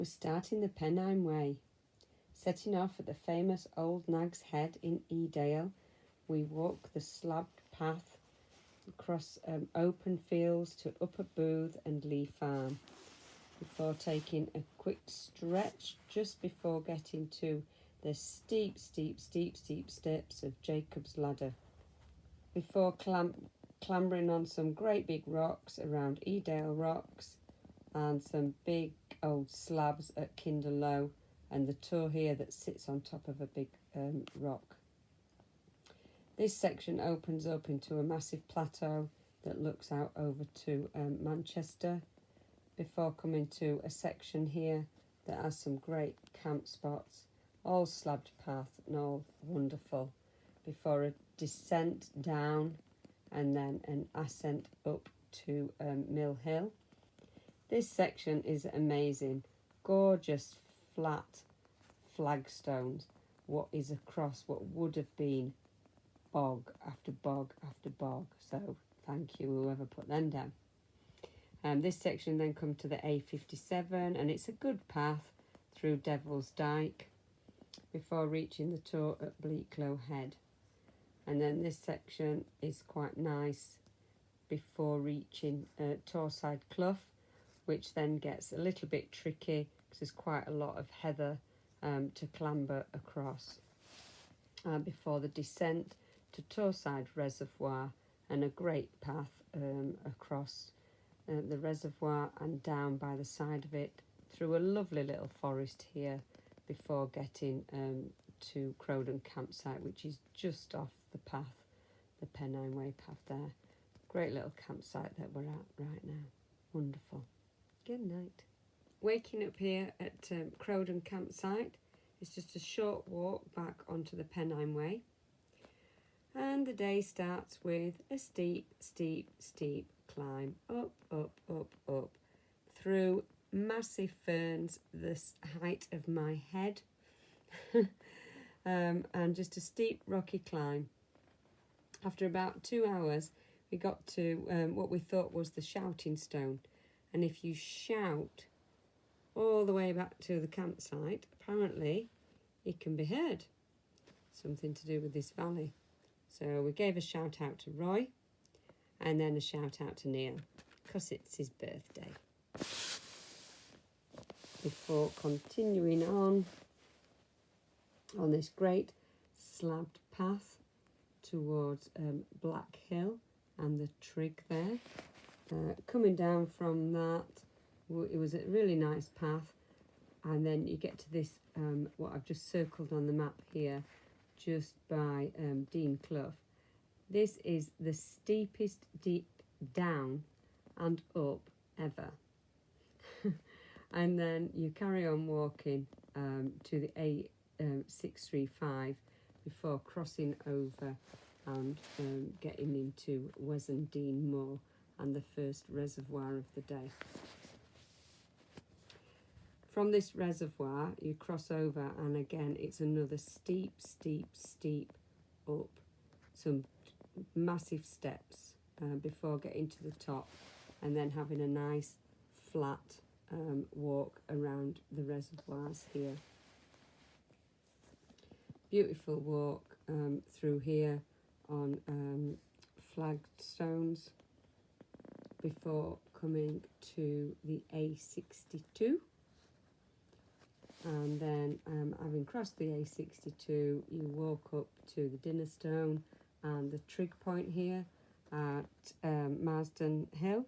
We're starting the Pennine Way. Setting off at the famous Old Nag's Head in Edale, we walk the slabbed path across open fields to Upper Booth and Lee Farm, before taking a quick stretch just before getting to the steep steps of Jacob's Ladder, before clambering on some great big rocks around Edale Rocks and some big old slabs at Kinder Low, and the tour here that sits on top of a big rock. This section opens up into a massive plateau that looks out over to Manchester, before coming to a section here that has some great camp spots, all slabbed path and all wonderful, before a descent down and then an ascent up to Mill Hill. This section is amazing, gorgeous flat flagstones, what is across what would have been bog after bog after bog, so thank you whoever put them down. This section then come to the A57, and it's a good path through Devil's Dyke before reaching the tour at Bleaklow Head. And then this section is quite nice before reaching Torside Clough, which then gets a little bit tricky because there's quite a lot of heather to clamber across before the descent to Torside Reservoir, and a great path across the reservoir and down by the side of it through a lovely little forest here before getting to Crowden campsite, which is just off the path, the Pennine Way path there. Great little campsite that we're at right now. Wonderful. Good night. Waking up here at Crowden campsite. It's just a short walk back onto the Pennine Way. And the day starts with a steep climb up through massive ferns the height of my head and just a steep rocky climb. After about 2 hours we got to what we thought was the shouting stone, and if you shout all the way back to the campsite, apparently it can be heard. Something to do with this valley. So we gave a shout out to Roy, and then a shout out to Neil, because it's his birthday. Before continuing on this great slabbed path towards Black Hill and the Trig there. Coming down from that, it was a really nice path, and then you get to this, what I've just circled on the map here, just by Dean Clough. This is the steepest deep down and up ever. And then you carry on walking to the A635 before crossing over and getting into Wesendine Moor and the first reservoir of the day. From this reservoir you cross over, and again it's another steep up, some massive steps before getting to the top, and then having a nice flat walk around the reservoirs here. Beautiful walk through here on flagstones before coming to the A62. And then having crossed the A62, you walk up to the Dinner Stone and the Trig Point here at Marsden Hill,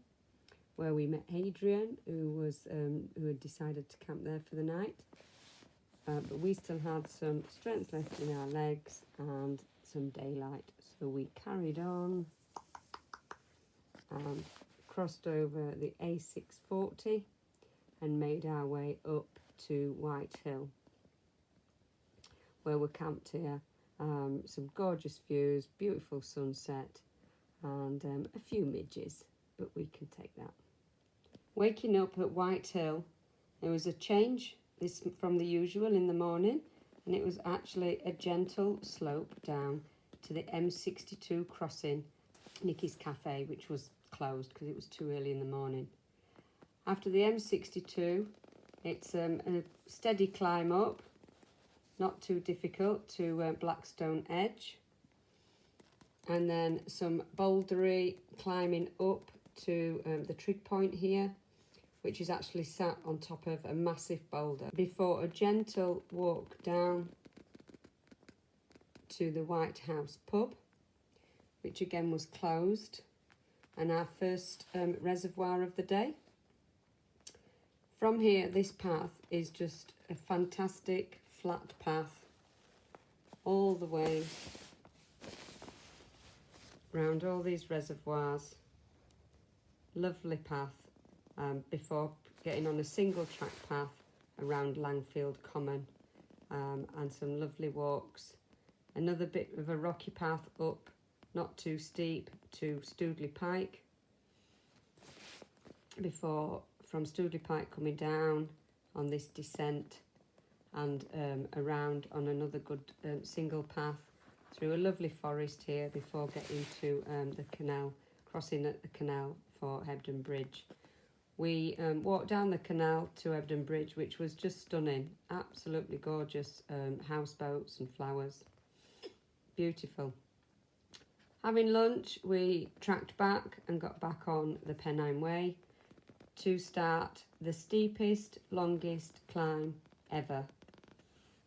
where we met Adrian, who had decided to camp there for the night. But we still had some strength left in our legs and some daylight, so we carried on and crossed over the A640 and made our way up to White Hill, where we're camped here. Some gorgeous views, beautiful sunset, and a few midges, but we can take that. Waking up at White Hill, there was a change from the usual in the morning, and it was actually a gentle slope down to the M62 crossing, Nicky's Cafe, which was closed because it was too early in the morning. After the M62, It's a steady climb up, not too difficult, to Blackstone Edge. And then some bouldery climbing up to the trig point here, which is actually sat on top of a massive boulder, before a gentle walk down to the White House pub, which again was closed, and our first reservoir of the day. From here, this path is just a fantastic flat path all the way round all these reservoirs. Lovely path before getting on a single track path around Langfield Common, and some lovely walks. Another bit of a rocky path up, not too steep, to Stoodley Pike, before from Stoodley Pike coming down on this descent and around on another good single path through a lovely forest here before getting to the canal, crossing at the canal for Hebden Bridge. We walked down the canal to Hebden Bridge, which was just stunning, absolutely gorgeous, houseboats and flowers, beautiful. Having lunch, we tracked back and got back on the Pennine Way to start the steepest, longest climb ever,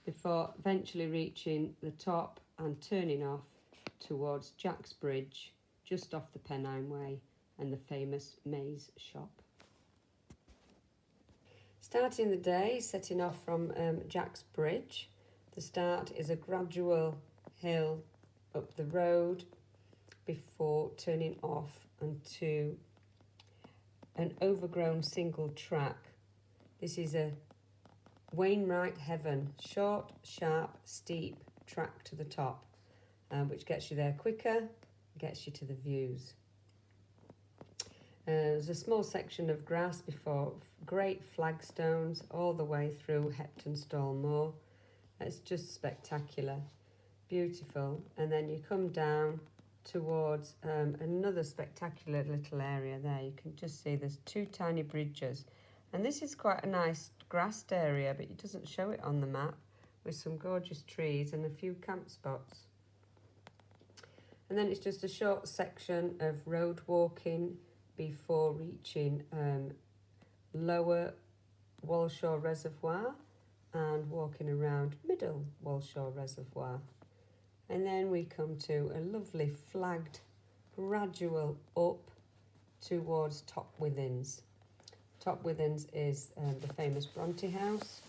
before eventually reaching the top and turning off towards Jack's Bridge, just off the Pennine Way, and the famous Maze Shop. Starting the day, setting off from Jack's Bridge. The start is a gradual hill up the road before turning off onto an overgrown single track. This is a Wainwright Heaven, short, sharp, steep track to the top, which gets you there quicker, gets you to the views. There's a small section of grass before great flagstones all the way through Heptonstall Moor. It's just spectacular, beautiful. And then you come down towards another spectacular little area there. You can just see there's two tiny bridges. And this is quite a nice grassed area, but it doesn't show it on the map, with some gorgeous trees and a few camp spots. And then it's just a short section of road walking before reaching Lower Walshaw Reservoir and walking around Middle Walshaw Reservoir. And then we come to a lovely flagged gradual up towards Top Withens. Top Withens is the famous Bronte House,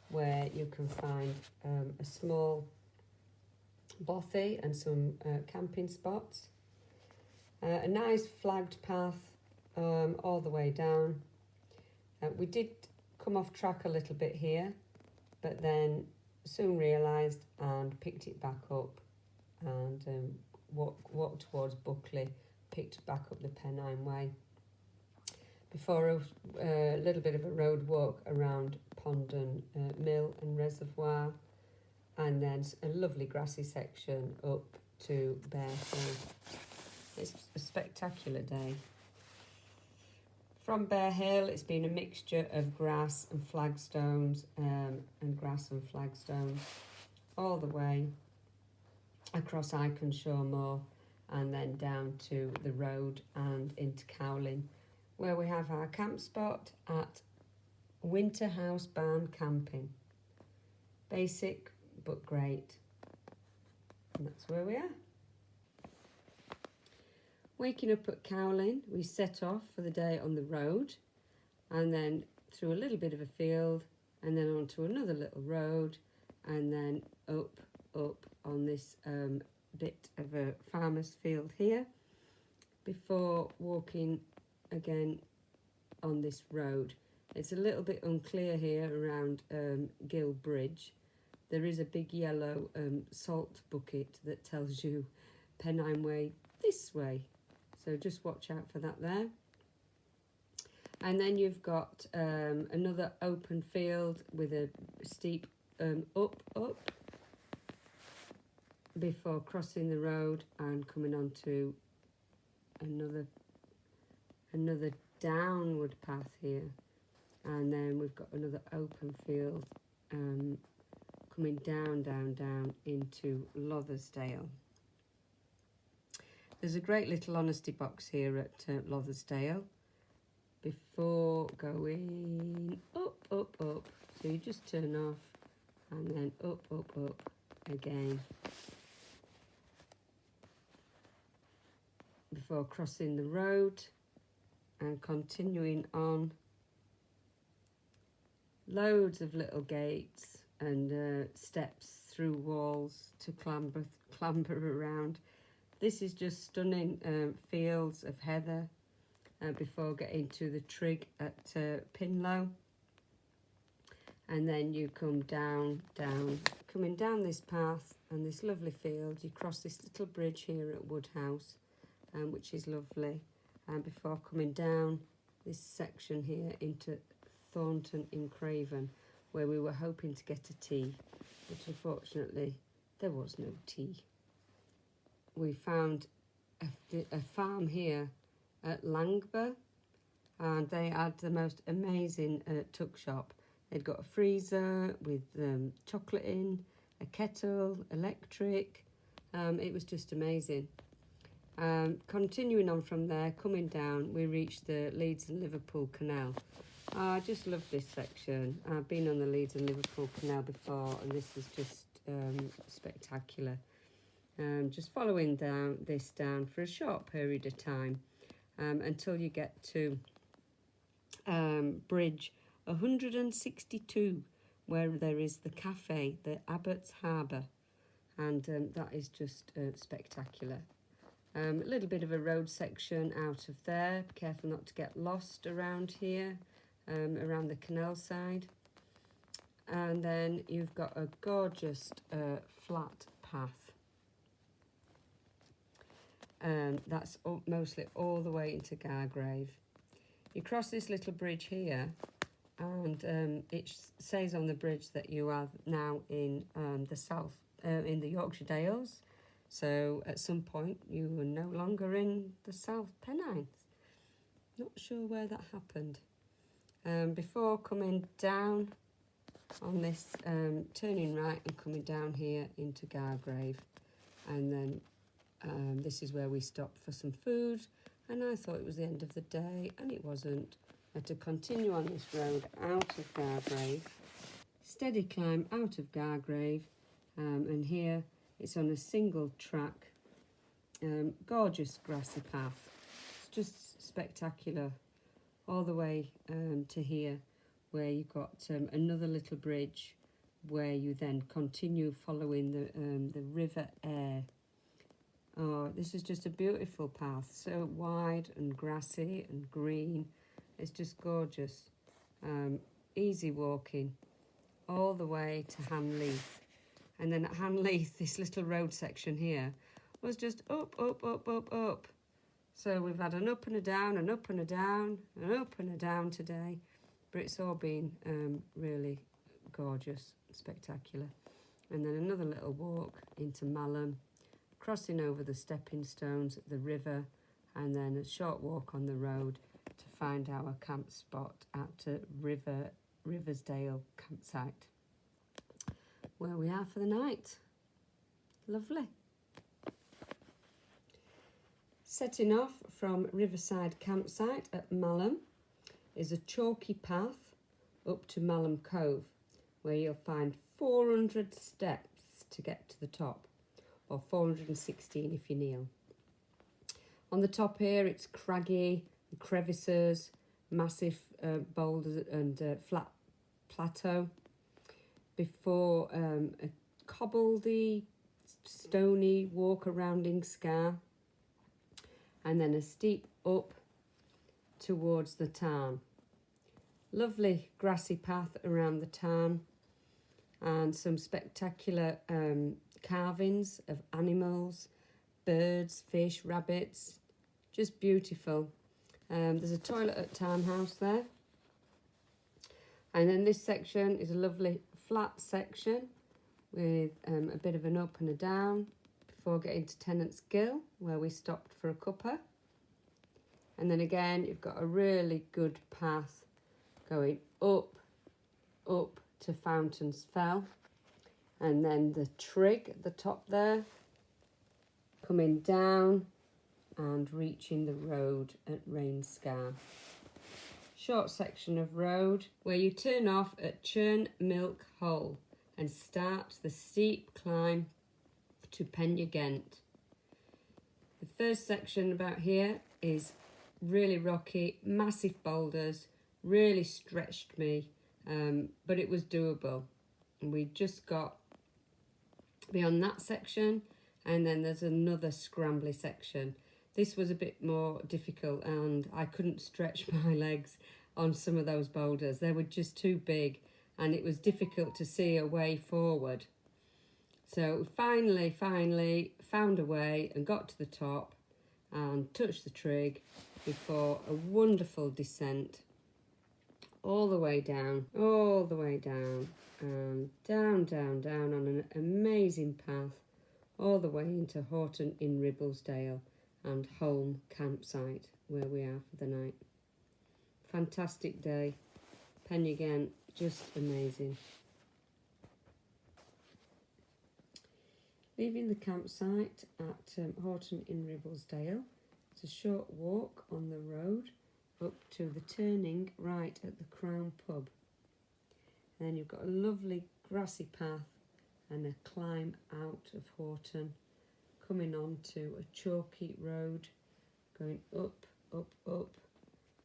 where you can find a small bothy and some camping spots. A nice flagged path all the way down. We did come off track a little bit here, but then soon realised and picked it back up and walked towards Buckley, picked back up the Pennine Way, before a little bit of a road walk around Pondon Mill and Reservoir, and then a lovely grassy section up to Bear Hill. It's a spectacular day. From Bear Hill, it's been a mixture of grass and flagstones, and grass and flagstones, all the way across Iconshaw Moor, and then down to the road and into Cowling, where we have our camp spot at Winter House Barn Camping. Basic but great. And that's where we are. Waking up at Cowling, we set off for the day on the road, and then through a little bit of a field, and then onto another little road, and then up on this bit of a farmer's field here, before walking again on this road. It's a little bit unclear here around Gill Bridge. There is a big yellow salt bucket that tells you Pennine Way this way. So just watch out for that there. And then you've got another open field with a steep up before crossing the road and coming onto another downward path here. And then we've got another open field coming down into Lothersdale. There's a great little honesty box here at Lothersdale before going up. So you just turn off and then up again before crossing the road and continuing on. Loads of little gates and steps through walls to clamber around. This is just stunning fields of heather before getting to the trig at Pinlow. And then you come coming down this path and this lovely field. You cross this little bridge here at Woodhouse, which is lovely. And before coming down this section here into Thornton in Craven, where we were hoping to get a tea, but unfortunately there was no tea. We found a farm here at Langba, and they had the most amazing tuck shop. They'd got a freezer with chocolate in, a kettle, electric. It was just amazing. Continuing on from there, coming down, we reached the Leeds and Liverpool Canal. I just love this section. I've been on the Leeds and Liverpool Canal before, and this is just spectacular. Just following this down for a short period of time until you get to Bridge 162, where there is the cafe, the Abbott's Harbour, and that is just spectacular. A little bit of a road section out of there. Be careful not to get lost around here, around the canal side. And then you've got a gorgeous flat path. That's mostly all the way into Gargrave. You cross this little bridge here, and it says on the bridge that you are now in the south, in the Yorkshire Dales. So at some point you were no longer in the South Pennines. Not sure where that happened. Before coming down on this, turning right and coming down here into Gargrave, and then this is where we stopped for some food, and I thought it was the end of the day, and it wasn't. I had to continue on this road out of Gargrave, steady climb out of Gargrave, and here it's on a single track, gorgeous grassy path. It's just spectacular all the way to here, where you've got another little bridge where you then continue following the River Aire. Oh, this is just a beautiful path, so wide and grassy and green. It's just gorgeous. Easy walking all the way to Hanleith. And then at Hanleith, this little road section here was just up. So we've had an up and a down, an up and a down, an up and a down today. But it's all been really gorgeous, spectacular. And then another little walk into Malham, crossing over the stepping stones at the river, and then a short walk on the road to find our camp spot at Ribblesdale campsite, where we are for the night. Lovely. Setting off from Riverside campsite at Malham is a chalky path up to Malham Cove, where you'll find 400 steps to get to the top, or 416 if you kneel. On the top here, it's craggy, crevices, massive boulders and flat plateau, before a cobbledy, stony walk arounding scar, and then a steep up towards the tarn. Lovely grassy path around the tarn, and some spectacular carvings of animals, birds, fish, rabbits, just beautiful. There's a toilet at Townhouse there. And then this section is a lovely flat section with a bit of an up and a down before getting to Tennant's Gill, where we stopped for a cuppa. And then again, you've got a really good path going up to Fountains Fell, and then the trig at the top there, coming down and reaching the road at Rainscar. Short section of road where you turn off at Churn Milk Hole and start the steep climb to Penugent. The first section about here is really rocky, massive boulders, really stretched me, but it was doable. And we just got beyond that section, and then there's another scrambly section. This was a bit more difficult, and I couldn't stretch my legs on some of those boulders. They were just too big, and it was difficult to see a way forward. So finally found a way and got to the top and touched the trig before a wonderful descent all the way down, and down on an amazing path all the way into Horton in Ribblesdale and Holm campsite, where we are for the night. Fantastic day. Penugent, just amazing. Leaving the campsite at Horton in Ribblesdale, it's a short walk on the road up to the turning right at the Crown pub. And then you've got a lovely grassy path and a climb out of Horton, coming on to a chalky road, going up.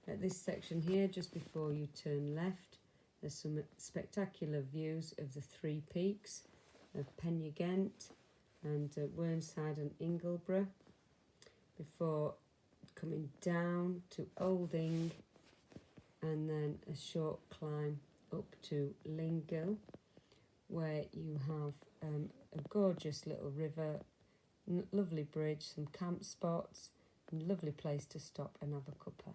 At this section here, just before you turn left, there's some spectacular views of the three peaks of Penugent and Whernside and Ingleborough, before coming down to Olding, and then a short climb up to Lingill, where you have a gorgeous little river, lovely bridge, some camp spots, and lovely place to stop and have a cuppa.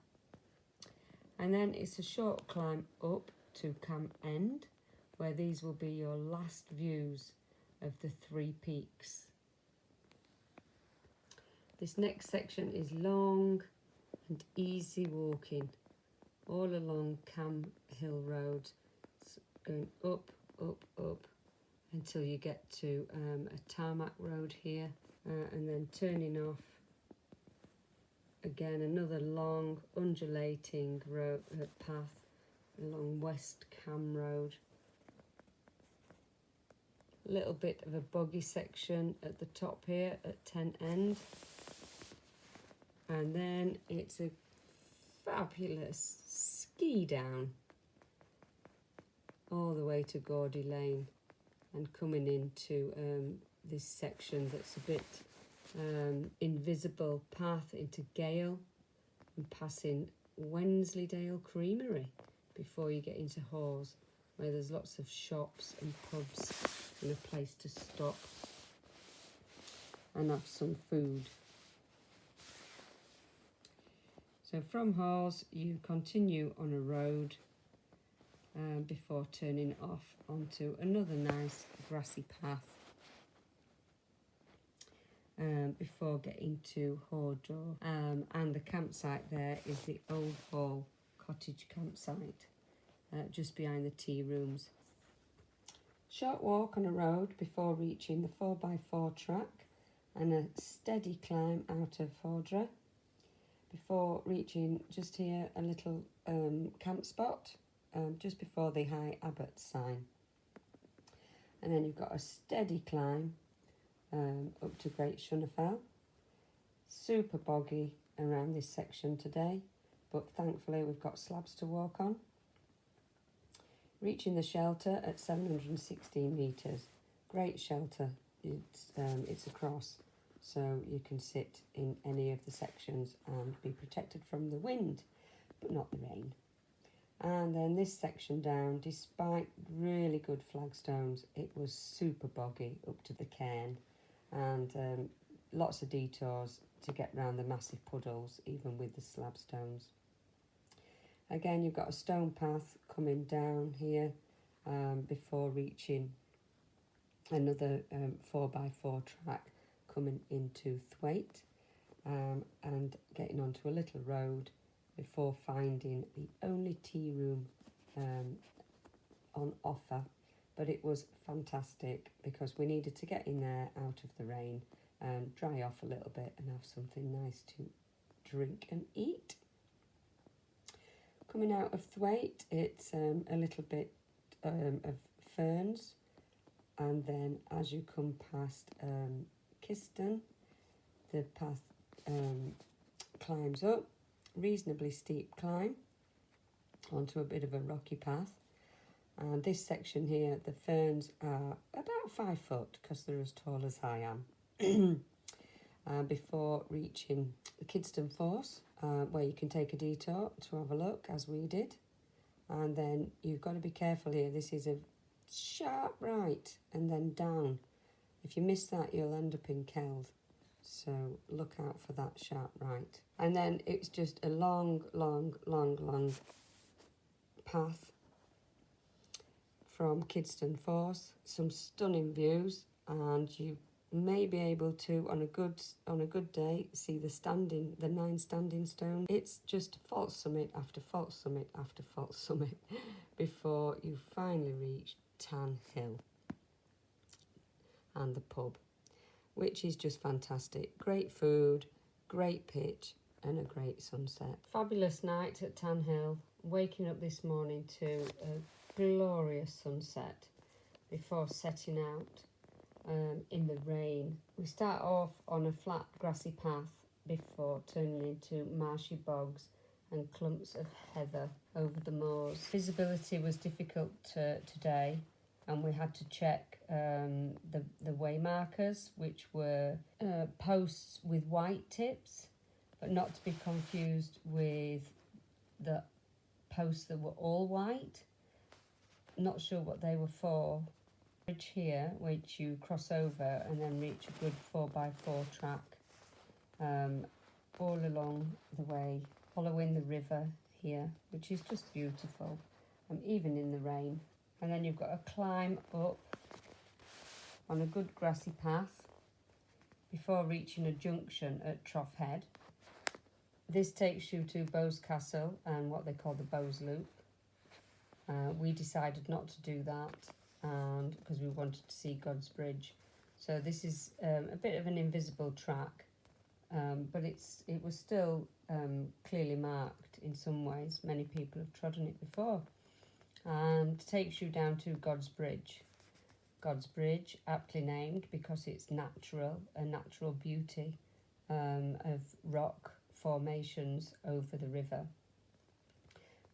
And then it's a short climb up to Camp End, where these will be your last views of the three peaks. This next section is long and easy walking all along Cam Hill Road, going up until you get to a tarmac road here, and then turning off again, another long undulating road path along West Cam Road. A little bit of a boggy section at the top here at Ten End, and then it's a fabulous ski down all the way to Gaudy Lane, and coming into this section that's a bit invisible path into Gyle, and passing Wensleydale Creamery before you get into Hawes, where there's lots of shops and pubs and a place to stop and have some food. So from Hawes you continue on a road before turning off onto another nice grassy path before getting to Hadraw, and the campsite there is the Old Hall cottage campsite just behind the tea rooms. Short walk on a road before reaching the 4x4 track and a steady climb out of Hadraw before reaching just here a little camp spot just before the High Abbot sign. And then you've got a steady climb up to Great Shunnafell. Super boggy around this section today, but thankfully we've got slabs to walk on. Reaching the shelter at 716 metres. Great shelter. It's across, so you can sit in any of the sections and be protected from the wind, but not the rain. And then this section down, despite really good flagstones, it was super boggy up to the cairn, and lots of detours to get round the massive puddles, even with the slab stones. Again, you've got a stone path coming down here before reaching another 4x4 track coming into Thwaite, and getting onto a little road before finding the only tea room on offer, but it was fantastic because we needed to get in there out of the rain and dry off a little bit and have something nice to drink and eat. Coming out of Thwaite, it's a little bit of ferns, and then as you come past Kiston, the path climbs up, reasonably steep climb onto a bit of a rocky path. And this section here, the ferns are about 5 foot because they're as tall as I am. Before reaching the Kidston Force, where you can take a detour to have a look, as we did. And then you've got to be careful here. This is a sharp right and then down. If you miss that, you'll end up in Keld. So look out for that sharp right. And then it's just a long path from Kidston Force. Some stunning views, and you may be able to, on a good day, see the 9 standing stones. It's just false summit after false summit after false summit before you finally reach Tan Hill and the pub, which is just fantastic. Great food, great pitch, and a great sunset. Fabulous night at Tan Hill. Waking up this morning to a glorious sunset before setting out in the rain. We start off on a flat grassy path before turning into marshy bogs and clumps of heather over the moors. Visibility was difficult today, and we had to check the way markers, which were posts with white tips, but not to be confused with the posts that were all white. Not sure what they were for. Bridge here, which you cross over and then reach a good 4x4 track all along the way, following the river here, which is just beautiful, even in the rain. And then you've got a climb up on a good grassy path before reaching a junction at Trough Head. This takes you to Bowes Castle and what they call the Bowes Loop. We decided not to do that, and because we wanted to see God's Bridge. So this is a bit of an invisible track, but it was still clearly marked in some ways. Many people have trodden it before, and takes you down to God's Bridge. God's Bridge, aptly named because it's a natural beauty of rock formations over the river.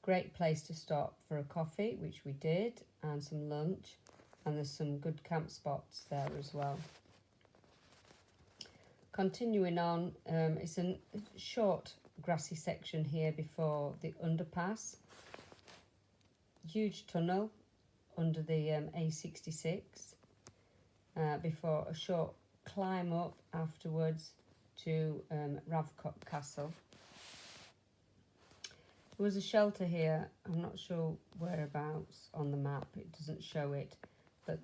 Great place to stop for a coffee, which we did, and some lunch, and there's some good camp spots there as well. Continuing on, it's a short grassy section here before the underpass. Huge tunnel under the A66 before a short climb up afterwards to Ravcock Castle. There was a shelter here. I'm not sure whereabouts on the map. It doesn't show it, but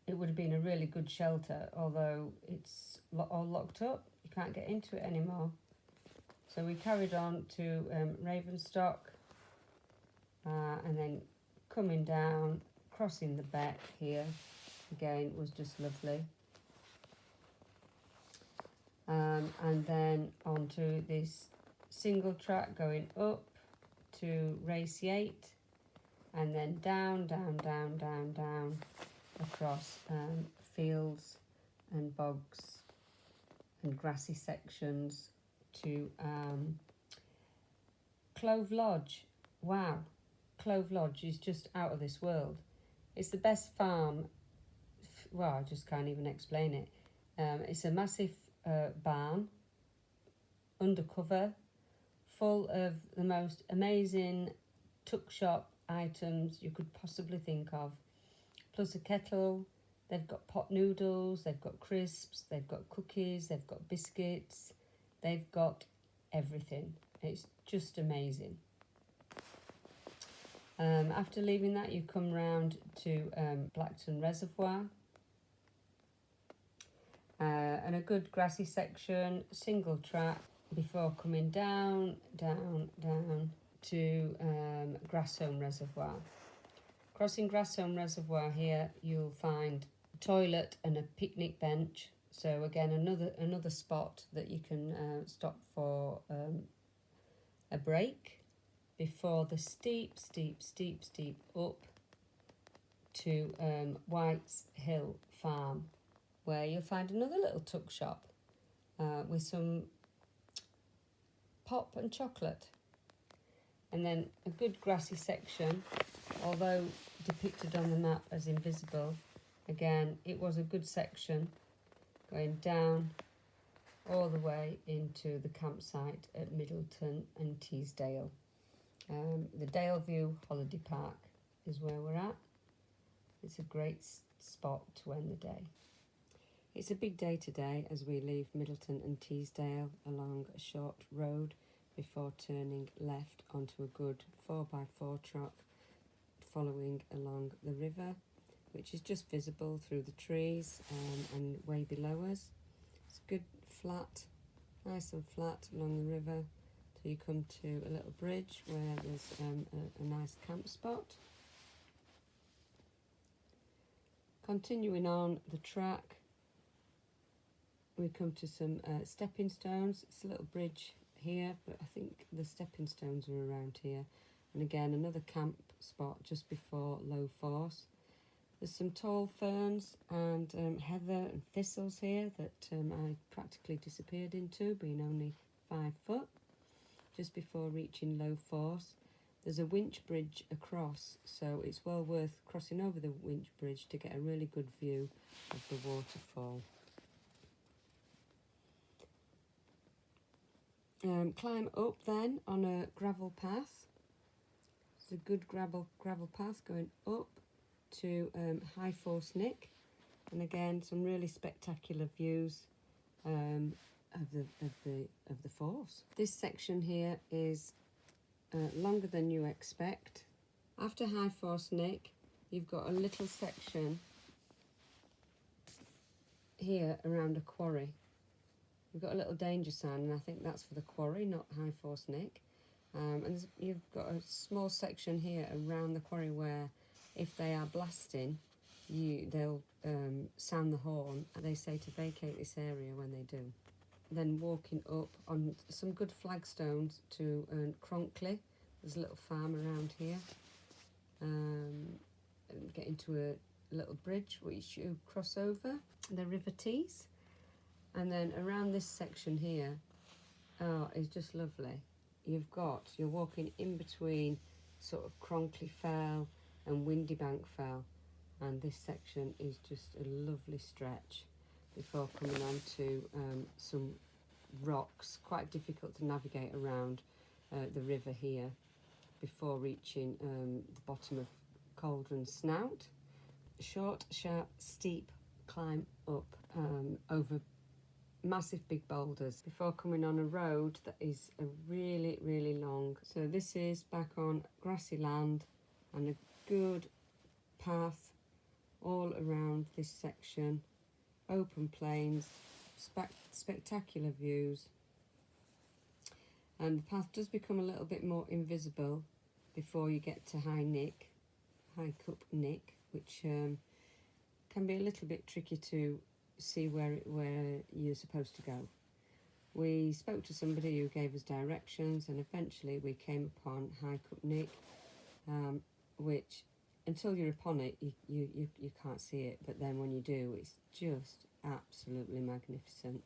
it would have been a really good shelter, although it's all locked up. You can't get into it anymore. So we carried on to Ravenstock, and then coming down, crossing the beck here, again, was just lovely. And then onto this single track going up to Raceate, and then down across fields and bogs and grassy sections to Clove Lodge. Wow, Clove Lodge is just out of this world. It's the best farm. Well, I just can't even explain it. It's a massive barn, undercover, full of the most amazing tuck shop items you could possibly think of, plus a kettle. They've got pot noodles, they've got crisps, they've got cookies, they've got biscuits, they've got everything. It's just amazing. After leaving that, you come round to Blackton Reservoir, and a good grassy section, single track, before coming down to Grasshome Reservoir. Crossing Grasshome Reservoir here, you'll find a toilet and a picnic bench. So again, another spot that you can stop for a break before the steep up to White's Hill Farm, where you'll find another little tuck shop with some pop and chocolate. And then a good grassy section, although depicted on the map as invisible, again, it was a good section going down all the way into the campsite at Middleton and Teasdale. The Daleview Holiday Park is where we're at. It's a great spot to end the day. It's a big day today as we leave Middleton and Teesdale along a short road before turning left onto a good 4x4 track following along the river, which is just visible through the trees and way below us. It's good flat, nice and flat along the river till you come to a little bridge where there's a nice camp spot. Continuing on the track, we come to some stepping stones. It's a little bridge here, but I think the stepping stones are around here. And again, another camp spot just before Low Force. There's some tall ferns and heather and thistles here that I practically disappeared into, being only 5 foot, just before reaching Low Force. There's a winch bridge across, so it's well worth crossing over the winch bridge to get a really good view of the waterfall. Climb up then on a gravel path. It's a good gravel path going up to High Force Nick, and again some really spectacular views of the force. This section here is longer than you expect. After High Force Nick, you've got a little section here around a quarry. We've got a little danger sign, and I think that's for the quarry, not High Force Nick. And you've got a small section here around the quarry where, if they are blasting, they'll sound the horn, and they say to vacate this area when they do. Then walking up on some good flagstones to Cronkley. There's a little farm around here. And get into a little bridge which you cross over the River Tees. And then around this section here is just lovely. You're walking in between sort of Cronkley Fell and Windybank Fell, and this section is just a lovely stretch before coming on to some rocks, quite difficult to navigate around the river here before reaching the bottom of Cauldron Snout. Short, sharp, steep climb up over massive big boulders before coming on a road that is a really long. So this is back on grassy land and a good path all around this section, open plains, spectacular views, and the path does become a little bit more invisible before you get to High Cup Nick, which can be a little bit tricky to see where you're supposed to go. We spoke to somebody who gave us directions, and eventually we came upon High Cup Nick, which until you're upon it you can't see it, but then when you do, it's just absolutely magnificent.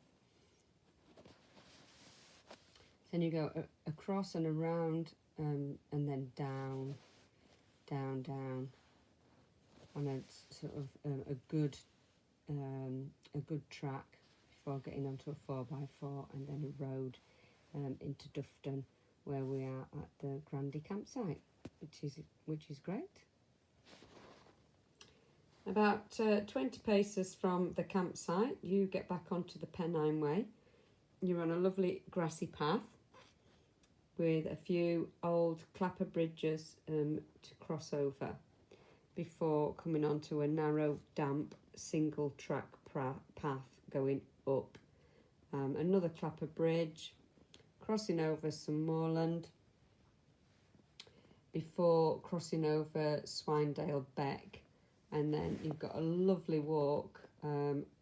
Then you go across and around and then down on a sort of a good track before getting onto a 4x4 and then a road into Dufton, where we are at the Grandy campsite, which is great. About 20 paces from the campsite, you get back onto the Pennine Way. You're on a lovely grassy path with a few old clapper bridges to cross over before coming onto a narrow, damp, single track path going up. Another clapper bridge, crossing over some moorland, before crossing over Swinedale Beck, and then you've got a lovely walk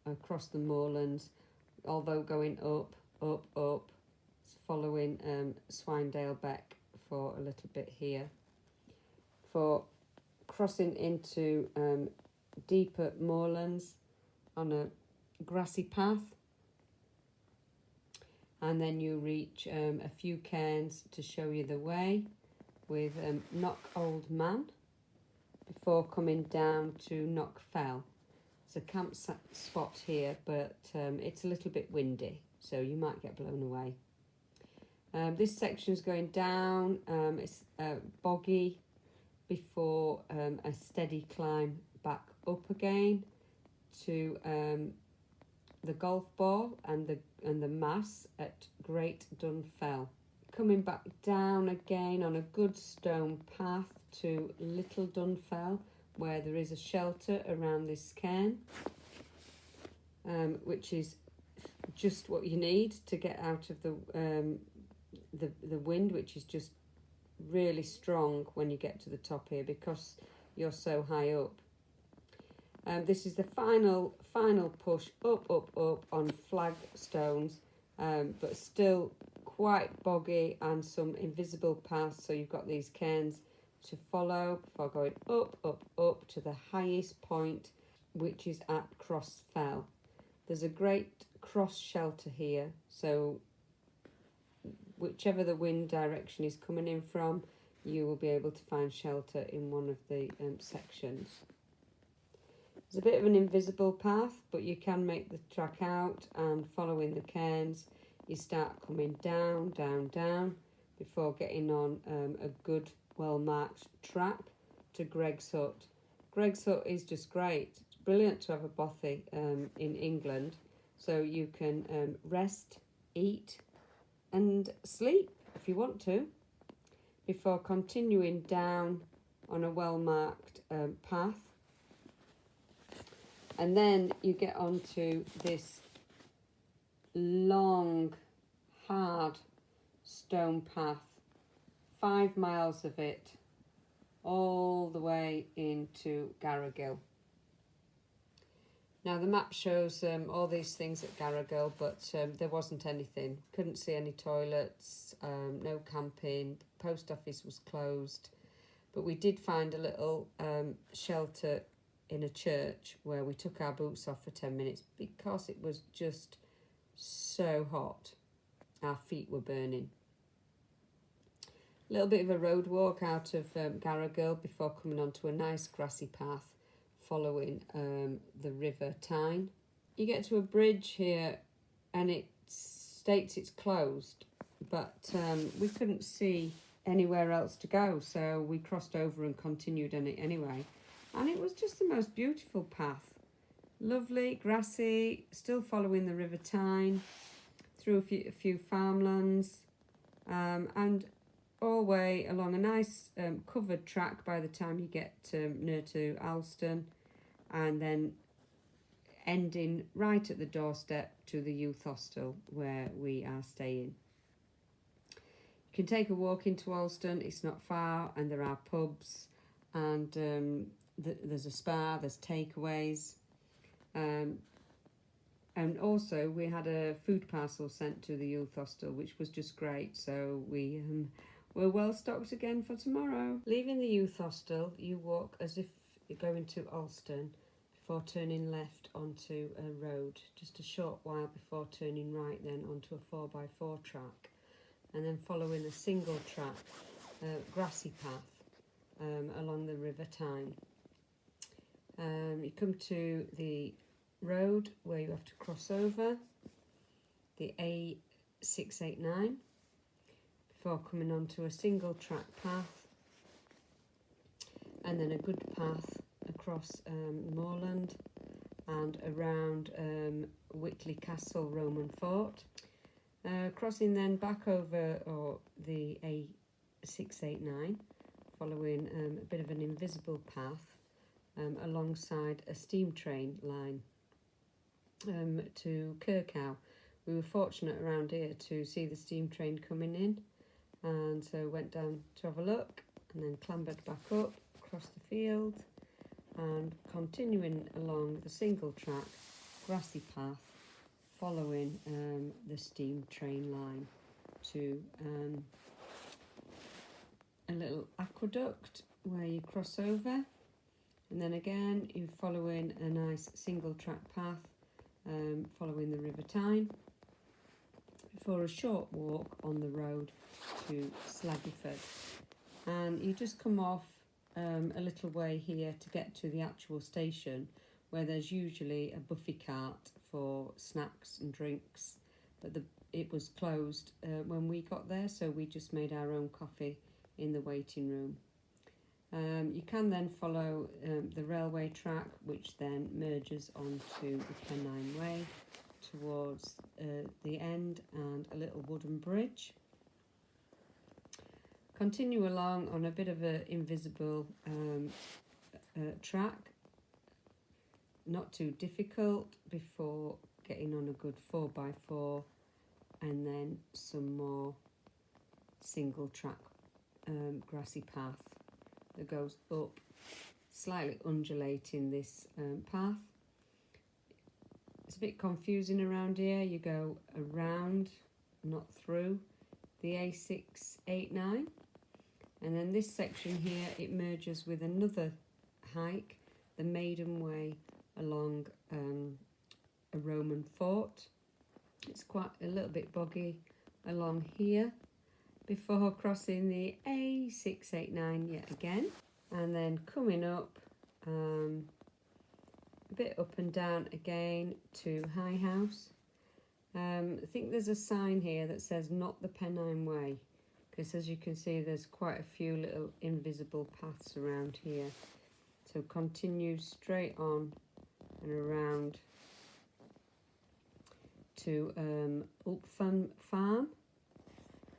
across the moorlands, although going up, following Swinedale Beck for a little bit here, for crossing into deeper moorlands on a grassy path, and then you reach a few cairns to show you the way with Knock Old Man before coming down to Knock Fell. It's a camp spot here, but it's a little bit windy, so you might get blown away. This section is going down, it's boggy before a steady climb back up again to the golf ball and the mass at Great Dun Fell. Coming back down again on a good stone path to Little Dun Fell, where there is a shelter around this cairn, which is just what you need to get out of the wind, which is just really strong when you get to the top here because you're so high up. This is the final push up on flagstones, but still quite boggy and some invisible paths, so you've got these cairns to follow before going up to the highest point, which is at Cross Fell. There's a great cross shelter here, so whichever the wind direction is coming in from, you will be able to find shelter in one of the sections. There's a bit of an invisible path, but you can make the track out, and following the cairns you start coming down before getting on a good well marked track to Greg's Hut. Greg's Hut is just great. It's brilliant to have a bothy in England, so you can rest, eat and sleep if you want to, before continuing down on a well marked path. And then you get onto this long, hard stone path, 5 miles of it, all the way into Garrigill. Now the map shows all these things at Garrigill, but there wasn't anything. Couldn't see any toilets, no camping, the post office was closed. But we did find a little shelter in a church where we took our boots off for 10 minutes because it was just so hot. Our feet were burning. A little bit of a road walk out of Garrigill before coming onto a nice grassy path following the River Tyne. You get to a bridge here and it states it's closed, but we couldn't see anywhere else to go, so we crossed over and continued on it anyway. And it was just the most beautiful path. Lovely, grassy, still following the River Tyne, through a few farmlands, and all the way along a nice covered track by the time you get near to Alston, and then ending right at the doorstep to the youth hostel where we are staying. You can take a walk into Alston, it's not far, and there are pubs, and there's a spa, there's takeaways, and also we had a food parcel sent to the youth hostel, which was just great, so we were well stocked again for tomorrow. Leaving the youth hostel, you walk as if you're going to Alston before turning left onto a road, just a short while before turning right then onto a 4x4 track, and then following a single track, grassy path along the River Tyne. You come to the road where you have to cross over, the A689, before coming onto a single track path, and then a good path across moorland and around Whitley Castle Roman Fort. Crossing then back over the A689, following a bit of an invisible path alongside a steam train line to Kirk. We were fortunate around here to see the steam train coming in, and so went down to have a look, and then clambered back up across the field and continuing along the single track grassy path, following the steam train line to a little aqueduct where you cross over, and then again you're following a nice single track path, following the River Tyne, before a short walk on the road to Slaggyford. And you just come off a little way here to get to the actual station, where there's usually a buffet cart for snacks and drinks, but it was closed when we got there, so we just made our own coffee in the waiting room. You can then follow the railway track, which then merges onto the Pennine Way towards the end, and a little wooden bridge. Continue along on a bit of an invisible track, not too difficult, before getting on a good 4x4, and then some more single track grassy path that goes up, slightly undulating this path. It's a bit confusing around here. You go around, not through, the A689, and then this section here, it merges with another hike, the Maiden Way, along a Roman fort. It's quite a little bit boggy along here before crossing the A689 yet again, and then coming up a bit up and down again to High House. I think there's a sign here that says not the Pennine Way, because as you can see there's quite a few little invisible paths around here. So continue straight on and around to Ulpfan Farm,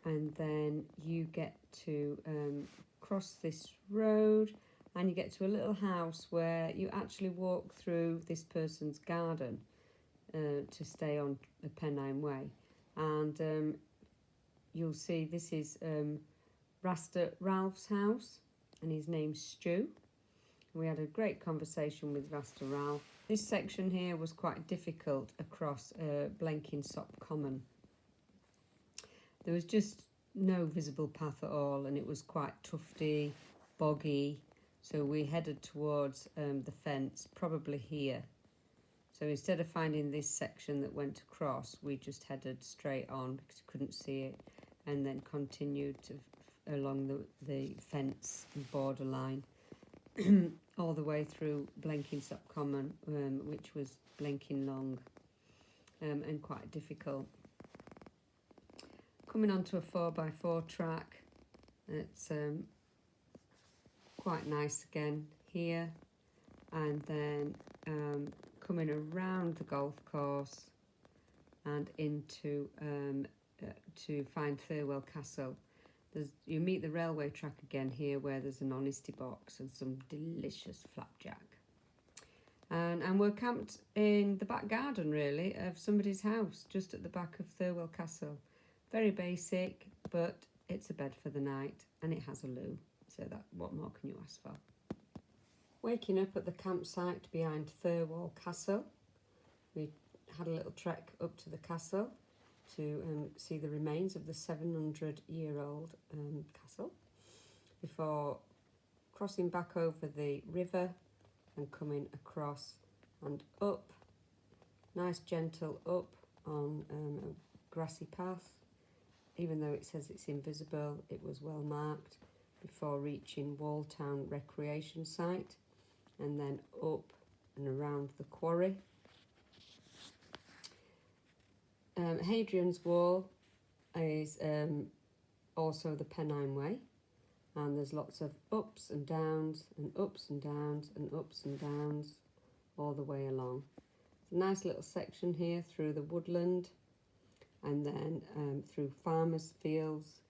and then you get to cross this road and you get to a little house where you actually walk through this person's garden to stay on the Pennine Way, and you'll see this is Rasta Ralph's house, and his name's Stu. We had a great conversation with Rasta Ralph. This section here was quite difficult across Blenkinsop Common. There was just no visible path at all, and it was quite tufty, boggy, so we headed towards the fence, probably here. So instead of finding this section that went across, we just headed straight on because we couldn't see it, and then continued along the fence borderline all the way through Blenkinsop Common, which was blinking long and quite difficult. Coming onto a 4x4 track, it's quite nice again here, and then coming around the golf course and into to find Thirwall Castle. You meet the railway track again here, where there's an honesty box and some delicious flapjack. And we're camped in the back garden, really, of somebody's house, just at the back of Thirwall Castle. Very basic, but it's a bed for the night, and it has a loo. So what more can you ask for? Waking up at the campsite behind Thirwall Castle, we had a little trek up to the castle to see the remains of the 700-year-old castle, before crossing back over the river and coming across and up, nice gentle up on a grassy path. Even though it says it's invisible, it was well marked, before reaching Walltown Recreation Site, and then up and around the quarry. Hadrian's Wall is also the Pennine Way, and there's lots of ups and downs and ups and downs and ups and downs all the way along. It's a nice little section here through the woodland, and then through farmers' fields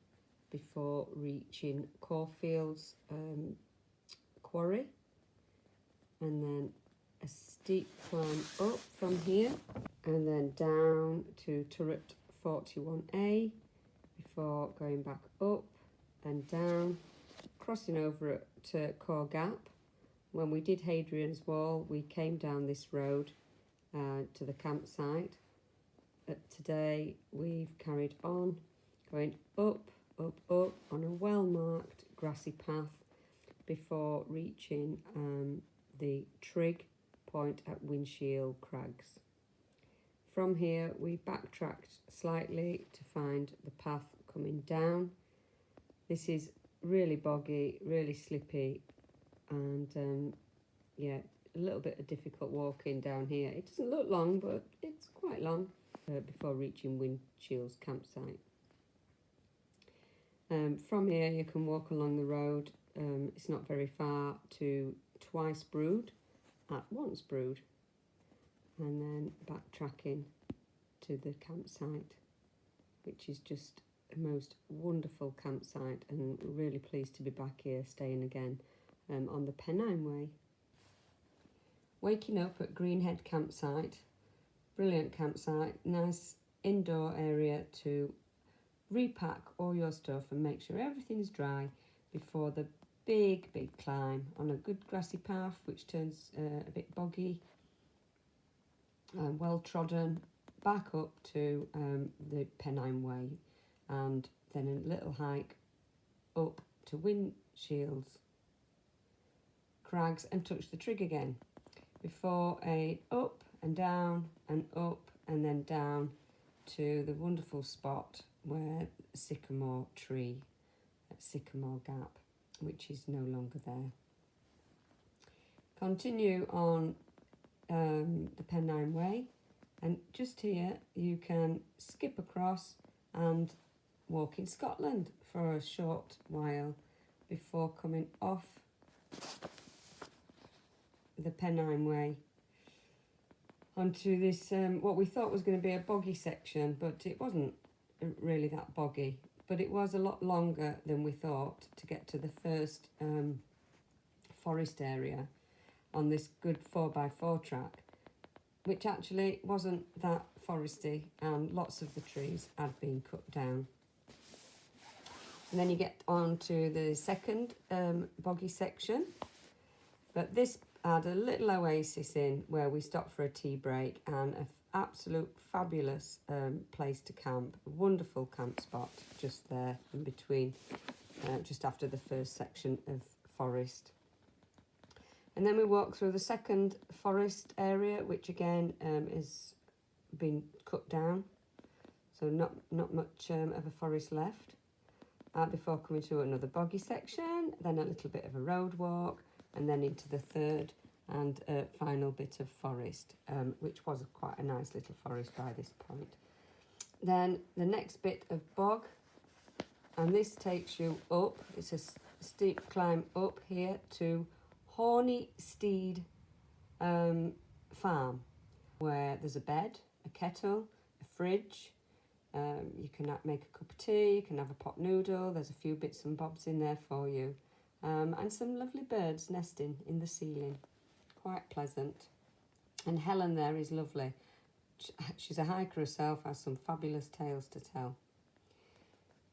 before reaching Caulfield's quarry, and then a steep climb up from here, and then down to turret 41A before going back up and down, crossing over to Core Gap. When we did Hadrian's Wall, we came down this road to the campsite. Today we've carried on, going up on a well-marked grassy path before reaching the trig point at Windshield Crags. From here we backtracked slightly to find the path coming down. This is really boggy, really slippy, and yeah, a little bit of difficult walking down here. It doesn't look long, but it's quite long before reaching Windshield's campsite. From here you can walk along the road. It's not very far to Twice Brewed at Once Brewed, and then backtracking to the campsite, which is just a most wonderful campsite, and really pleased to be back here staying again on the Pennine Way. Waking up at Greenhead campsite, brilliant campsite, nice indoor area to repack all your stuff and make sure everything's dry before the big climb on a good grassy path which turns a bit boggy, well trodden, back up to the Pennine Way, and then a little hike up to Windshield's Crags and touch the trig again before a up and down and up and then down to the wonderful spot where the sycamore tree at Sycamore Gap, which is no longer there. Continue on the Pennine Way, and just here you can skip across and walk in Scotland for a short while before coming off the Pennine Way onto this what we thought was going to be a boggy section, but it wasn't really that boggy, but it was a lot longer than we thought to get to the first forest area on this good 4x4 track, which actually wasn't that foresty, and lots of the trees had been cut down. And then you get on to the second boggy section, but this had a little oasis in where we stopped for a tea break, and an absolute fabulous place to camp. A wonderful camp spot just there in between, just after the first section of forest. And then we walk through the second forest area, which again is been cut down, so not much of a forest left, before coming to another boggy section, then a little bit of a road walk, and then into the third and final bit of forest, which was quite a nice little forest by this point. Then the next bit of bog, and this takes you up, it's a steep climb up here to Horny Steed Farm, where there's a bed, a kettle, a fridge. You can make a cup of tea, you can have a pot noodle, there's a few bits and bobs in there for you, and some lovely birds nesting in the ceiling. Quite pleasant. And Helen there is lovely. She's a hiker herself, has some fabulous tales to tell.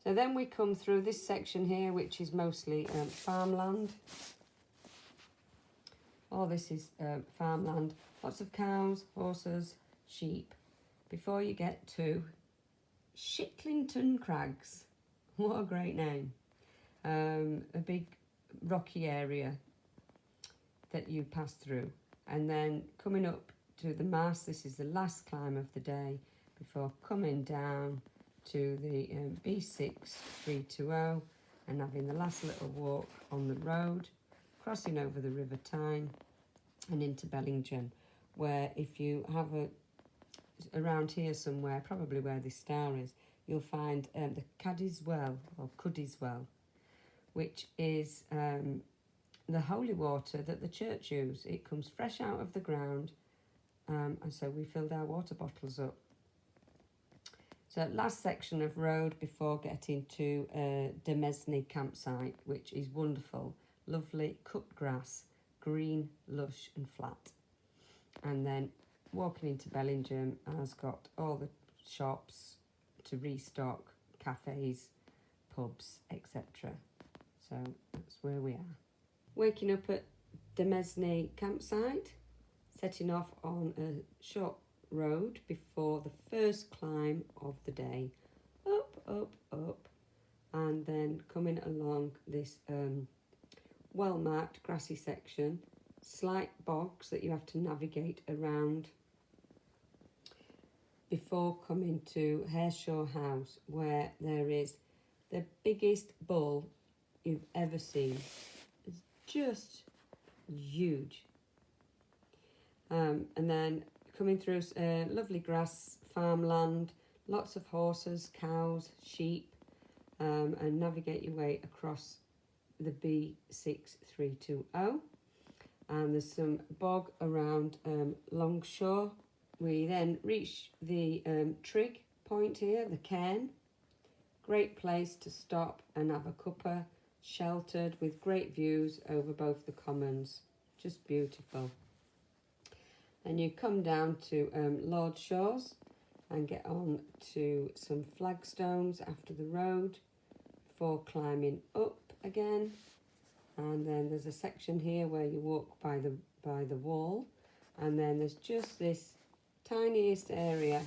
So then we come through this section here, which is mostly farmland. All this is farmland, lots of cows, horses, sheep, before you get to Shitlington Crags. What a great name. A big rocky area that you pass through, and then coming up to the Mass. This is the last climb of the day before coming down to the B6 320 and having the last little walk on the road, crossing over the River Tyne and into Bellingham, where if you have around here somewhere, probably where this star is, you'll find the Caddy's Well, or Cuddy's Well, which is the holy water that the church use. It comes fresh out of the ground, and so we filled our water bottles up. So last section of road before getting to Demesney campsite, which is wonderful, lovely cut grass, green, lush and flat. And then walking into Bellingham has got all the shops to restock, cafes, pubs, etc. So that's where we are. Waking up at Demesne campsite, setting off on a short road before the first climb of the day. Up, up, up, and then coming along this well-marked grassy section, slight bogs that you have to navigate around before coming to Hareshaw House, where there is the biggest bull you've ever seen. It's just huge. And then coming through lovely grass farmland, lots of horses, cows, sheep, and navigate your way across the B6320. And there's some bog around Longshore. We then reach the trig point here, the cairn. Great place to stop and have a cuppa, sheltered with great views over both the commons. Just beautiful. And you come down to Lord Shaw's and get on to some flagstones after the road before climbing up again. And then there's a section here where you walk by the wall, and then there's just this tiniest area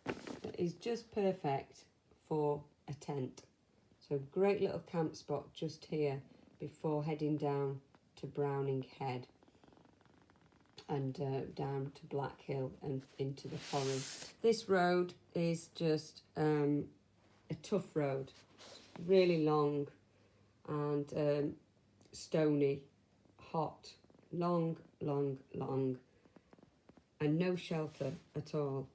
that is just perfect for a tent. So great little camp spot just here before heading down to Browning Head and down to Black Hill and into the forest. This road is just a tough road, really long and stony, hot, long, and no shelter at all.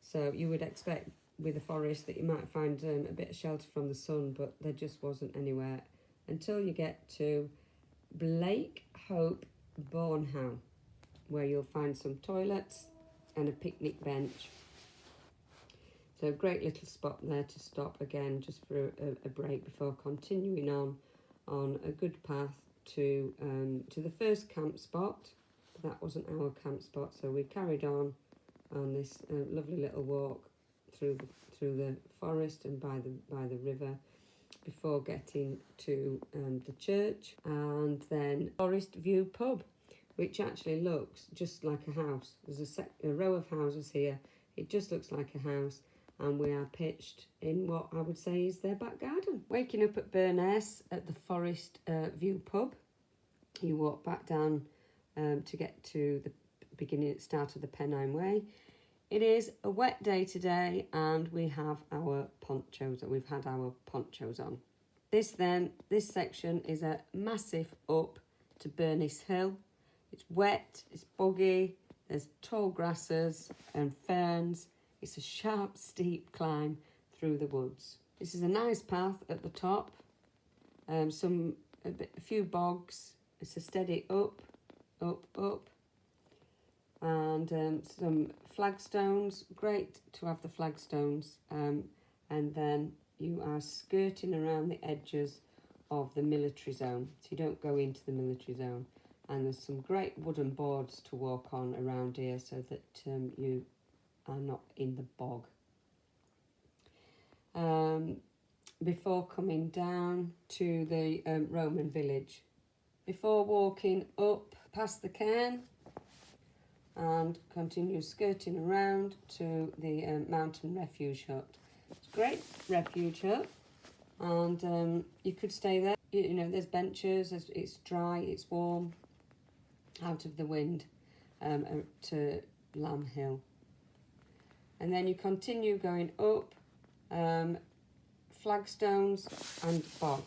So you would expect with a forest that you might find a bit of shelter from the sun, but there just wasn't anywhere until you get to Blake Hope Bournehow, where you'll find some toilets and a picnic bench. So a great little spot there to stop again just for a break before continuing on a good path to the first camp spot. That wasn't our camp spot, so we carried on this lovely little walk through the forest and by the river before getting to the church, and then Forest View pub, which actually looks just like a house. There's a row of houses here. It just looks like a house, and we are pitched in what I would say is their back garden. Waking up at Byrness at the Forest View pub, you walk back down to get to the start of the Pennine Way. It is a wet day today, and we have our ponchos, and we've had our ponchos on. This section is a massive up to Byrness Hill. It's wet, it's boggy, there's tall grasses and ferns. It's a sharp, steep climb through the woods. This is a nice path at the top, a few bogs. It's a steady up, and some flagstones. Great to have the flagstones, and then you are skirting around the edges of the military zone, so you don't go into the military zone. And there's some great wooden boards to walk on around here so that you are not in the bog. Before coming down to the Roman village, before walking up past the cairn and continue skirting around to the mountain refuge hut. It's a great refuge hut, and you could stay there. You know, there's benches, it's dry, it's warm, out of the wind, to Lamb Hill. And then you continue going up, flagstones and bog.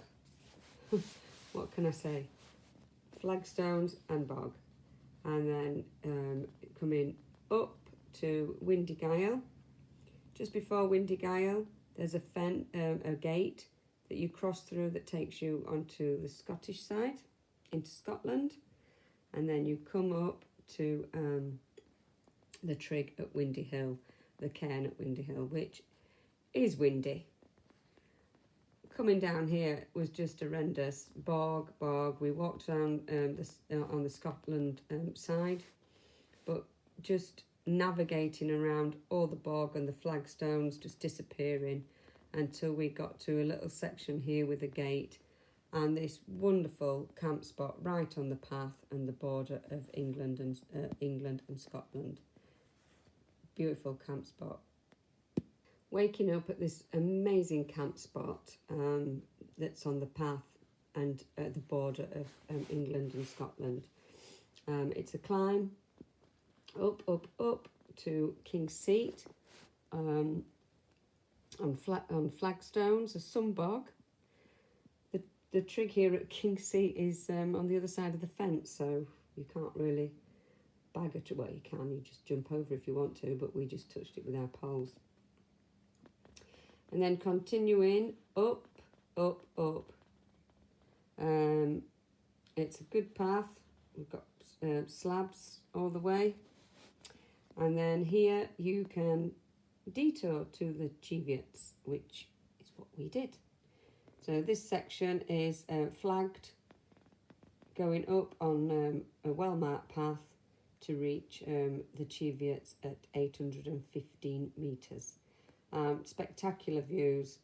What can I say? Flagstones and bog. And then coming up to Windy Gyle. Just before Windy Gyle, there's a gate that you cross through that takes you onto the Scottish side, into Scotland. And then you come up to the trig at Windy Hill, the cairn at Windy Hill, which is windy. Coming down here was just horrendous. Bog. We walked down on the Scotland side, but just navigating around all the bog and the flagstones just disappearing until we got to a little section here with a gate, and this wonderful camp spot right on the path and the border of England and Scotland. Beautiful camp spot. Waking up at this amazing camp spot that's on the path and at the border of England and Scotland. It's a climb up to King's Seat on flagstones, a sunbog. The trig here at King's Seat is on the other side of the fence, so you can't really bag it. Well, you can, you just jump over if you want to, but we just touched it with our poles. And then continuing up. It's a good path. We've got slabs all the way. And then here you can detour to the Cheviots, which is what we did. So this section is flagged, going up on a well-marked path to reach the Cheviots at 815 metres. Spectacular views,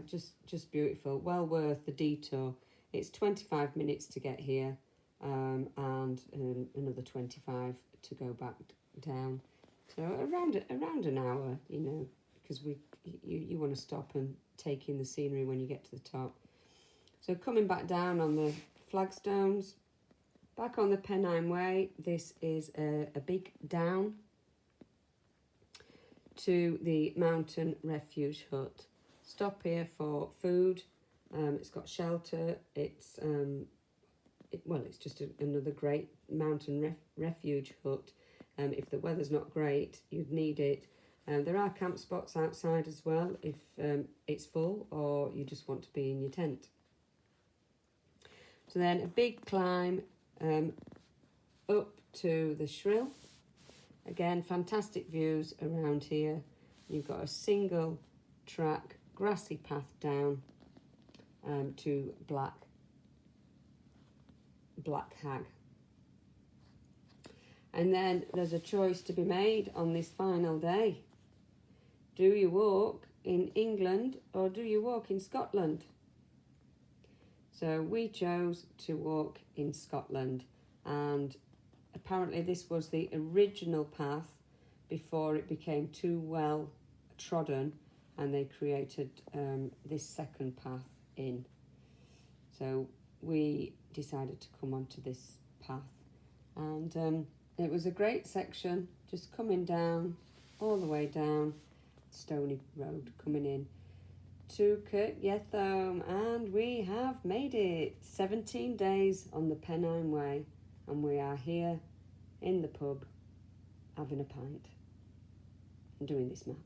just beautiful, well worth the detour. It's 25 minutes to get here and another 25 to go back down. So around an hour, you know, because you want to stop and take in the scenery when you get to the top. So coming back down on the flagstones, back on the Pennine Way, this is a big down to the mountain refuge hut. Stop here for food. It's got shelter. It's just another great mountain refuge hut. If the weather's not great, you'd need it. There are camp spots outside as well if it's full or you just want to be in your tent. So then a big climb up to the Shrill. Again, fantastic views around here. You've got a single track grassy path down to Black Hag. And then there's a choice to be made on this final day. Do you walk in England or do you walk in Scotland? So we chose to walk in Scotland, and apparently this was the original path before it became too well trodden and they created this second path in. So we decided to come onto this path, and it was a great section, just coming down, all the way down, Stony Road, coming in to Kirk, Yetholm, and we have made it. 17 days on the Pennine Way, and we are here in the pub, having a pint and doing this map.